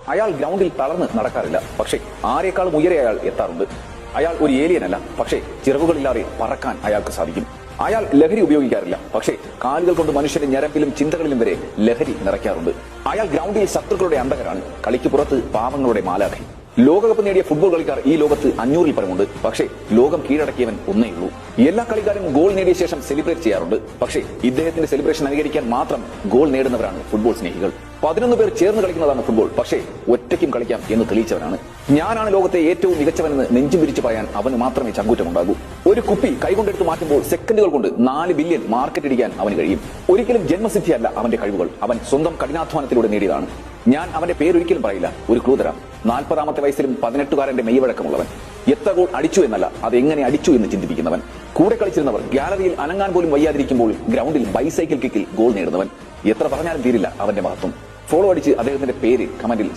അയാൾ ഗ്രൗണ്ടിൽ തളർന്ന് നടക്കാറില്ല, പക്ഷേ ആരെക്കാളും ഉയരെ അയാൾ എത്താറുണ്ട്. അയാൾ ഒരു ഏലിയനല്ല, പക്ഷേ ചിറകുകളില്ലാതെ പറക്കാൻ അയാൾക്ക് സാധിക്കും. അയാൾ ലഹരി ഉപയോഗിക്കാറില്ല, പക്ഷേ കാലുകൾ കൊണ്ട് മനുഷ്യന്റെ ഞരമ്പിലും ചിന്തകളിലും വരെ ലഹരി നിറയ്ക്കാറുണ്ട്. അയാൾ ഗ്രൗണ്ടിൽ ശത്രുക്കളുടെ അന്തകരാണ്, കളിക്ക് പുറത്ത് പാവങ്ങളുടെ മാലാഖി. ലോകകപ്പ് നേടിയ ഫുട്ബോൾ കളിക്കാർ ഈ ലോകത്ത് 500-ൽ പരമുണ്ട്, പക്ഷേ ലോകം കീഴടക്കിയവൻ ഒന്നേയുള്ളൂ. എല്ലാ കളിക്കാരും ഗോൾ നേടിയ ശേഷം സെലിബ്രേറ്റ് ചെയ്യാറുണ്ട്, പക്ഷേ ഇദ്ദേഹത്തിന്റെ സെലിബ്രേഷൻ അനുകരിക്കാൻ മാത്രം ഗോൾ നേടുന്നവരാണ് ഫുട്ബോൾ സ്നേഹികൾ. 11 പേർ ചേർന്ന് കളിക്കുന്നതാണ് ഫുട്ബോൾ, പക്ഷേ ഒറ്റയ്ക്കും കളിക്കാം എന്ന് തെളിയിച്ചവനാണ്. ഞാനാണ് ലോകത്തെ ഏറ്റവും മികച്ചവനെന്ന് നെഞ്ചും വിരിച്ച് പറയാൻ അവന് മാത്രമേ ചങ്കൂറ്റമുണ്ടാകൂ. ഒരു കുപ്പി കൈകൊണ്ടെടുത്ത് മാറ്റുമ്പോൾ സെക്കൻഡുകൾ കൊണ്ട് 4 ബില്യൺ മാർക്കറ്റ് ഇടിക്കാൻ അവന് കഴിയും. ഒരിക്കലും ജന്മസിദ്ധിയല്ല അവന്റെ കഴിവുകൾ, അവൻ സ്വന്തം കഠിനാധ്വാനത്തിലൂടെ നേടിയതാണ്. ഞാൻ അവന്റെ പേരൊരിക്കലും പറയില്ല, ഒരു ക്ലൂ തരാം. 40-ാമത്തെ വയസ്സിലും 18-കാരന്റെ മെയ്വഴക്കമുള്ളവൻ. എത്ര ഗോൾ അടിച്ചു എന്നല്ല, അതെങ്ങനെ അടിച്ചു എന്ന് ചിന്തിപ്പിക്കുന്നവൻ. കൂടെ കളിച്ചിരുന്നവർ ഗാലറിയിൽ അനങ്ങാൻ പോലും വയ്യാതിരിക്കുമ്പോൾ ഗ്രൗണ്ടിൽ ബൈസൈക്കിൾ കിക്കിൽ ഗോൾ നേടുന്നവൻ. എത്ര പറഞ്ഞാലും തീരില്ല അവന്റെ മഹത്വം. ഫോളോ അടിച്ച് അദ്ദേഹത്തിന്റെ പേര് കമന്റിൽ